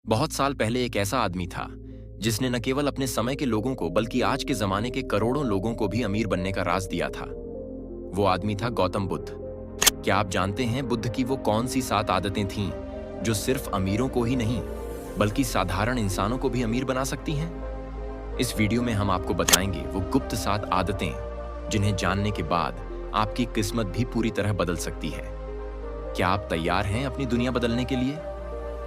बहुत साल पहले एक ऐसा आदमी था जिसने न केवल अपने समय के लोगों को बल्कि आज के जमाने के करोड़ों लोगों को भी अमीर बनने का राज दिया था। वो आदमी था गौतम बुद्ध। क्या आप जानते हैं बुद्ध की वो कौन सी 7 आदतें थीं जो सिर्फ अमीरों को ही नहीं बल्कि साधारण इंसानों को भी अमीर बना सकती हैं? इस वीडियो में हम आपको बताएंगे वो गुप्त 7 आदतें जिन्हें जानने के बाद आपकी किस्मत भी पूरी तरह बदल सकती है। क्या आप तैयार हैं अपनी दुनिया बदलने के लिए?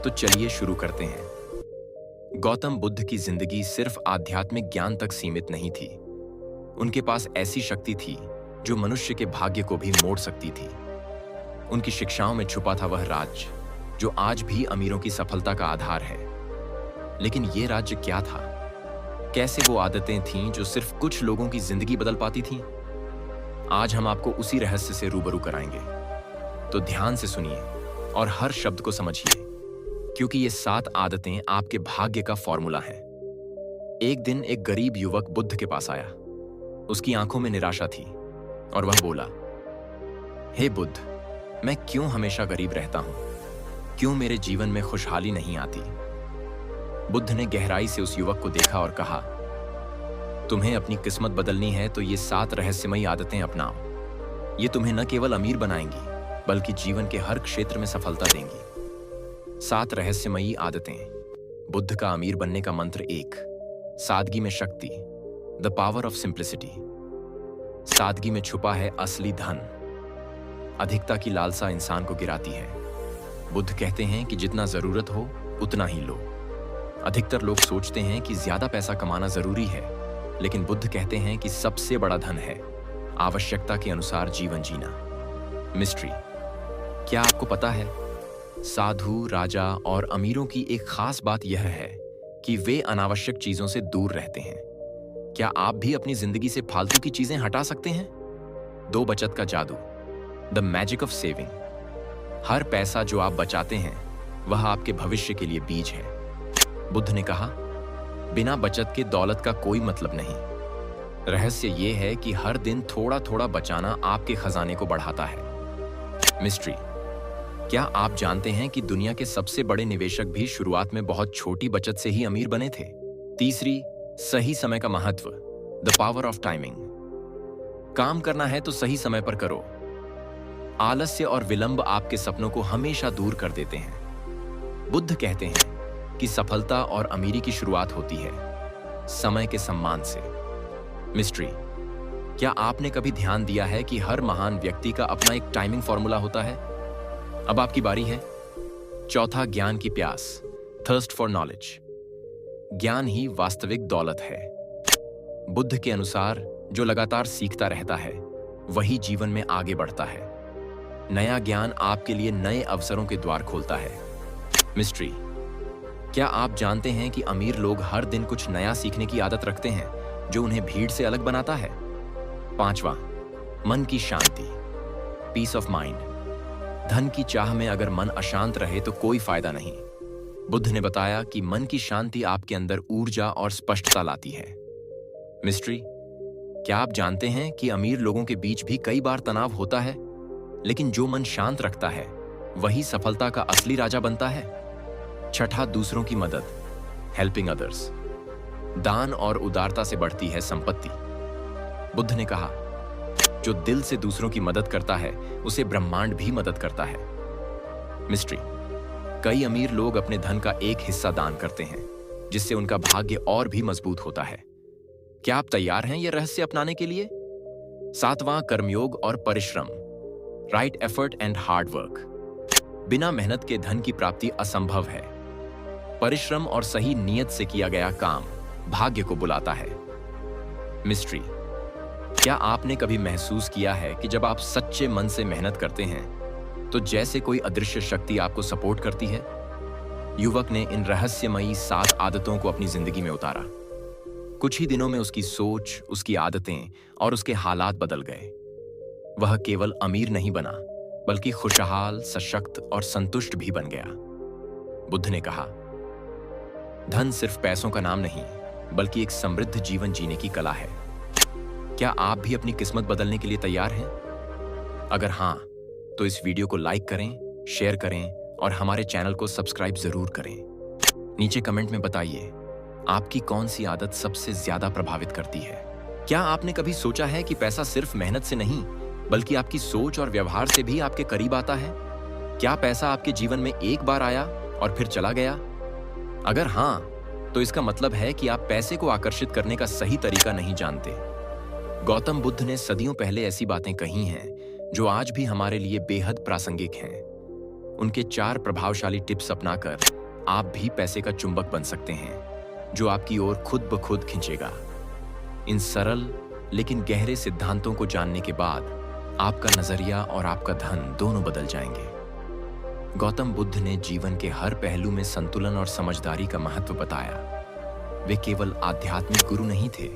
तो चलिए शुरू करते हैं। गौतम बुद्ध की जिंदगी सिर्फ आध्यात्मिक ज्ञान तक सीमित नहीं थी। उनके पास ऐसी शक्ति थी जो मनुष्य के भाग्य को भी मोड़ सकती थी। उनकी शिक्षाओं में छुपा था वह राज्य जो आज भी अमीरों की सफलता का आधार है। लेकिन यह राज्य क्या था? कैसे वो आदतें थीं जो सिर्फ कुछ लोगों की जिंदगी बदल पाती थीं? आज हम आपको उसी रहस्य से रूबरू कराएंगे। तो ध्यान से सुनिए और हर शब्द को समझिए, क्योंकि ये 7 आदतें आपके भाग्य का फॉर्मूला है। एक दिन एक गरीब युवक बुद्ध के पास आया। उसकी आंखों में निराशा थी और वह बोला, हे बुद्ध, मैं क्यों हमेशा गरीब रहता हूं? क्यों मेरे जीवन में खुशहाली नहीं आती? बुद्ध ने गहराई से उस युवक को देखा और कहा, तुम्हें अपनी किस्मत बदलनी है तो ये 7 रहस्यमयी आदतें अपनाओ। ये तुम्हें न केवल अमीर बनाएंगी बल्कि जीवन के हर क्षेत्र में सफलता देंगी। 7 रहस्यमयी आदतें। बुद्ध का अमीर बनने का मंत्र 1। सादगी में शक्ति, द पावर ऑफ सिंप्लिसिटी। सादगी में छुपा है असली धन। अधिकता की लालसा इंसान को गिराती है। बुद्ध कहते हैं कि जितना जरूरत हो उतना ही लो। अधिकतर लोग सोचते हैं कि ज्यादा पैसा कमाना जरूरी है, लेकिन बुद्ध कहते हैं कि सबसे बड़ा धन है आवश्यकता के अनुसार जीवन जीना। मिस्ट्री। क्या आपको पता है, साधु, राजा और अमीरों की एक खास बात यह है कि वे अनावश्यक चीजों से दूर रहते हैं। क्या आप भी अपनी जिंदगी से फालतू की चीजें हटा सकते हैं? 2 बचत का जादू, द मैजिक ऑफ सेविंग। हर पैसा जो आप बचाते हैं वह आपके भविष्य के लिए बीज है। बुद्ध ने कहा, बिना बचत के दौलत का कोई मतलब नहीं। रहस्य यह है कि हर दिन थोड़ा थोड़ा बचाना आपके खजाने को बढ़ाता है। मिस्ट्री। क्या आप जानते हैं कि दुनिया के सबसे बड़े निवेशक भी शुरुआत में बहुत छोटी बचत से ही अमीर बने थे? तीसरी, सही समय का महत्व, द पावर ऑफ टाइमिंग। काम करना है तो सही समय पर करो। आलस्य और विलंब आपके सपनों को हमेशा दूर कर देते हैं। बुद्ध कहते हैं कि सफलता और अमीरी की शुरुआत होती है समय के सम्मान से। मिस्ट्री। क्या आपने कभी ध्यान दिया है कि हर महान व्यक्ति का अपना एक टाइमिंग फॉर्मूला होता है? अब आपकी बारी है। चौथा, ज्ञान की प्यास, थर्स्ट फॉर नॉलेज। ज्ञान ही वास्तविक दौलत है। बुद्ध के अनुसार जो लगातार सीखता रहता है वही जीवन में आगे बढ़ता है। नया ज्ञान आपके लिए नए अवसरों के द्वार खोलता है। मिस्ट्री। क्या आप जानते हैं कि अमीर लोग हर दिन कुछ नया सीखने की आदत रखते हैं जो उन्हें भीड़ से अलग बनाता है? 5वां, मन की शांति, पीस ऑफ माइंड। धन की चाह में अगर मन अशांत रहे तो कोई फायदा नहीं। बुद्ध ने बताया कि मन की शांति आपके अंदर ऊर्जा और स्पष्टता लाती है। मिस्ट्री। क्या आप जानते हैं कि अमीर लोगों के बीच भी कई बार तनाव होता है, लेकिन जो मन शांत रखता है वही सफलता का असली राजा बनता है। 6ठा, दूसरों की मदद, हेल्पिंग अदर्स। दान और उदारता से बढ़ती है संपत्ति। बुद्ध ने कहा, जो दिल से दूसरों की मदद करता है उसे ब्रह्मांड भी मदद करता है। मिस्ट्री। कई अमीर लोग अपने धन का एक हिस्सा दान करते हैं जिससे उनका भाग्य और भी मजबूत होता है। क्या आप तैयार हैं यह रहस्य अपनाने के लिए? 7वां, कर्मयोग और परिश्रम, right effort and hard work. बिना मेहनत के धन की प्राप्ति असंभव है। परिश्रम और सही नियत से किया गया काम भाग्य को बुलाता है। मिस्ट्री। क्या आपने कभी महसूस किया है कि जब आप सच्चे मन से मेहनत करते हैं तो जैसे कोई अदृश्य शक्ति आपको सपोर्ट करती है? युवक ने इन रहस्यमयी 7 आदतों को अपनी जिंदगी में उतारा। कुछ ही दिनों में उसकी सोच, उसकी आदतें और उसके हालात बदल गए। वह केवल अमीर नहीं बना बल्कि खुशहाल, सशक्त और संतुष्ट भी बन गया। बुद्ध ने कहा, धन सिर्फ पैसों का नाम नहीं बल्कि एक समृद्ध जीवन जीने की कला है। क्या आप भी अपनी किस्मत बदलने के लिए तैयार हैं? अगर हां, तो इस वीडियो को लाइक करें, शेयर करें और हमारे चैनल को सब्सक्राइब जरूर करें। नीचे कमेंट में बताइए, आपकी कौन सी आदत सबसे ज्यादा प्रभावित करती है। क्या आपने कभी सोचा है कि पैसा सिर्फ मेहनत से नहीं, बल्कि आपकी सोच और व्यवहार से भी आपके करीब आता है? क्या पैसा आपके जीवन में एक बार आया और फिर चला गया? अगर हाँ, तो इसका मतलब है कि आप पैसे को आकर्षित करने का सही तरीका नहीं जानते। गौतम बुद्ध ने सदियों पहले ऐसी बातें कही हैं जो आज भी हमारे लिए बेहद प्रासंगिक हैं। उनके 4 प्रभावशाली टिप्स अपनाकर आप भी पैसे का चुंबक बन सकते हैं, जो आपकी ओर खुद ब खुद खींचेगा। इन सरल लेकिन गहरे सिद्धांतों को जानने के बाद आपका नजरिया और आपका धन दोनों बदल जाएंगे। गौतम बुद्ध ने जीवन के हर पहलू में संतुलन और समझदारी का महत्व बताया। वे केवल आध्यात्मिक गुरु नहीं थे,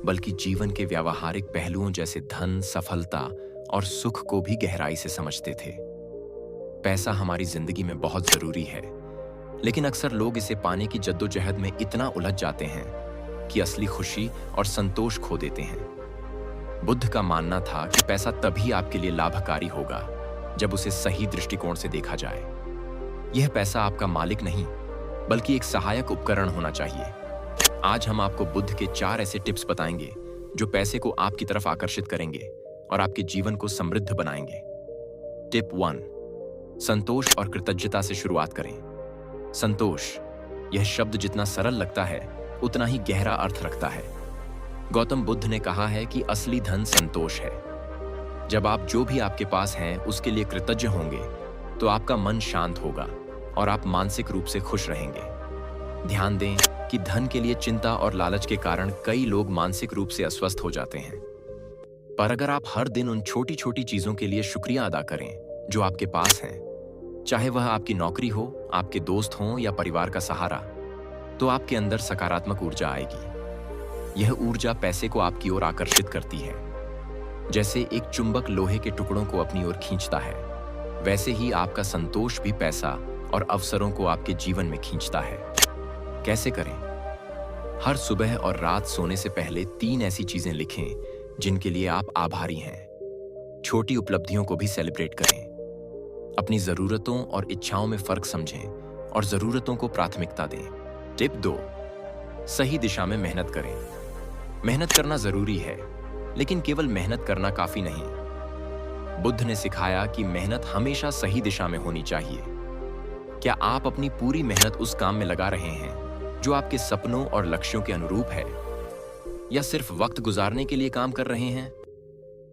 बल्कि जीवन के व्यावहारिक पहलुओं जैसे धन, सफलता और सुख को भी गहराई से समझते थे। पैसा हमारी जिंदगी में बहुत जरूरी है, लेकिन अक्सर लोग इसे पाने की जद्दोजहद में इतना उलझ जाते हैं कि असली खुशी और संतोष खो देते हैं। बुद्ध का मानना था कि पैसा तभी आपके लिए लाभकारी होगा जब उसे सही दृष्टिकोण से देखा जाए। यह पैसा आपका मालिक नहीं, बल्कि एक सहायक उपकरण होना चाहिए। आज हम आपको बुद्ध के 4 ऐसे टिप्स बताएंगे जो पैसे को आपकी तरफ आकर्षित करेंगे और आपके जीवन को समृद्ध बनाएंगे। टिप 1, संतोष और कृतज्ञता से शुरुआत करें। संतोष, यह शब्द जितना सरल लगता है, उतना ही गहरा अर्थ रखता है। गौतम बुद्ध ने कहा है कि असली धन संतोष है। जब आप जो भी आपके पास हैं उसके लिए कृतज्ञ होंगे, तो आपका मन शांत होगा और आप मानसिक रूप से खुश रहेंगे। ध्यान दें कि धन के लिए चिंता और लालच के कारण कई लोग मानसिक रूप से अस्वस्थ हो जाते हैं। पर अगर आप हर दिन उन छोटी छोटी चीजों के लिए शुक्रिया अदा करें जो आपके पास हैं, चाहे वह आपकी नौकरी हो, आपके दोस्त हों या परिवार का सहारा, तो आपके अंदर सकारात्मक ऊर्जा आएगी। यह ऊर्जा पैसे को आपकी ओर आकर्षित करती है। जैसे एक चुंबक लोहे के टुकड़ों को अपनी ओर खींचता है, वैसे ही आपका संतोष भी पैसा और अवसरों को आपके जीवन में खींचता है। कैसे करें? हर सुबह और रात सोने से पहले 3 ऐसी चीजें लिखें जिनके लिए आप आभारी हैं। छोटी उपलब्धियों को भी सेलिब्रेट करें। अपनी जरूरतों और इच्छाओं में फर्क समझें और जरूरतों को प्राथमिकता दें। टिप 2, सही दिशा में मेहनत करें। मेहनत करना जरूरी है, लेकिन केवल मेहनत करना काफी नहीं। बुद्ध ने सिखाया कि मेहनत हमेशा सही दिशा में होनी चाहिए। क्या आप अपनी पूरी मेहनत उस काम में लगा रहे हैं जो आपके सपनों और लक्ष्यों के अनुरूप है, या सिर्फ वक्त गुजारने के लिए काम कर रहे हैं?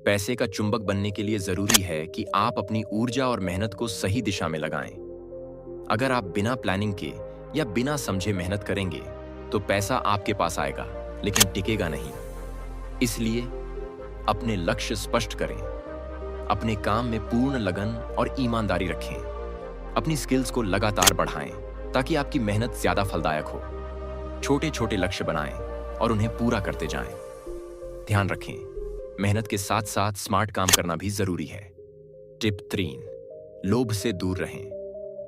पैसे का चुंबक बनने के लिए जरूरी है कि आप अपनी ऊर्जा और मेहनत को सही दिशा में लगाएं। अगर आप बिना प्लानिंग के या बिना समझे मेहनत करेंगे, तो पैसा आपके पास आएगा, लेकिन टिकेगा नहीं। इसलिए अपने लक्ष्य स्पष्ट करें, अपने काम में पूर्ण लगन और ईमानदारी रखें। अपनी स्किल्स को लगातार बढ़ाएं ताकि आपकी मेहनत ज्यादा फलदायक हो। छोटे छोटे लक्ष्य बनाएं और उन्हें पूरा करते जाएं। ध्यान रखें, मेहनत के साथ साथ स्मार्ट काम करना भी जरूरी है। टिप 3, लोभ से दूर रहें।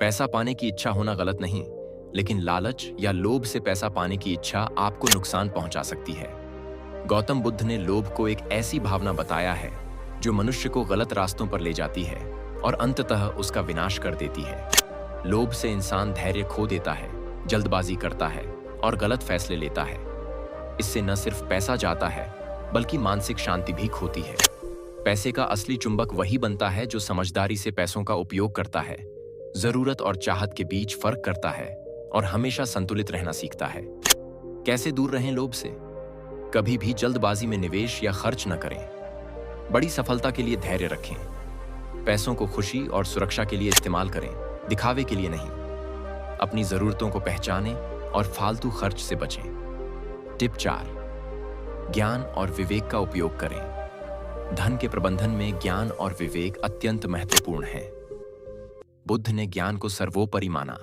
पैसा पाने की इच्छा होना गलत नहीं, लेकिन लालच या लोभ से पैसा पाने की इच्छा आपको नुकसान पहुंचा सकती है। गौतम बुद्ध ने लोभ को एक ऐसी भावना बताया है जो मनुष्य को गलत रास्तों पर ले जाती है और अंततः उसका विनाश कर देती है। लोभ से इंसान धैर्य खो देता है, जल्दबाजी करता है और गलत फैसले लेता है। इससे न सिर्फ पैसा जाता है, बल्कि मानसिक शांति भी खोती है। पैसे का असली चुंबक वही बनता है जो समझदारी से पैसों का उपयोग करता है, जरूरत और चाहत के बीच फर्क करता है और हमेशा संतुलित रहना सीखता है। कैसे दूर रहें लोभ से? कभी भी जल्दबाजी में निवेश या खर्च न करें। बड़ी सफलता के लिए धैर्य रखें। पैसों को खुशी और सुरक्षा के लिए इस्तेमाल करें, दिखावे के लिए नहीं। अपनी जरूरतों को पहचानें और फालतू खर्च से बचें। टिप 4, ज्ञान और विवेक का उपयोग करें। धन के प्रबंधन में ज्ञान और विवेक अत्यंत महत्वपूर्ण है। बुद्ध ने ज्ञान को सर्वोपरि माना,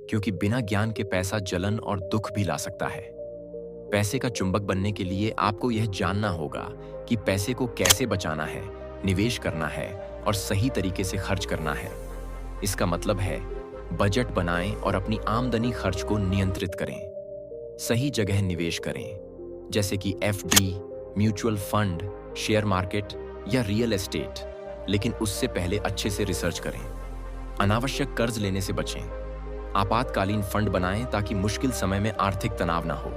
क्योंकि बिना ज्ञान के पैसा जलन और दुख भी ला सकता है। पैसे का चुंबक बनने के लिए आपको यह जानना होगा कि पैसे को कैसे बचाना है, निवेश करना है और सही तरीके से खर्च करना है। इसका मतलब है बजट बनाएं और अपनी आमदनी खर्च को नियंत्रित करें। सही जगह निवेश करें, जैसे कि FD, mutual fund, share market या रियल एस्टेट, लेकिन उससे पहले अच्छे से रिसर्च करें। अनावश्यक कर्ज लेने से बचें। आपातकालीन फंड बनाएं ताकि मुश्किल समय में आर्थिक तनाव ना हो।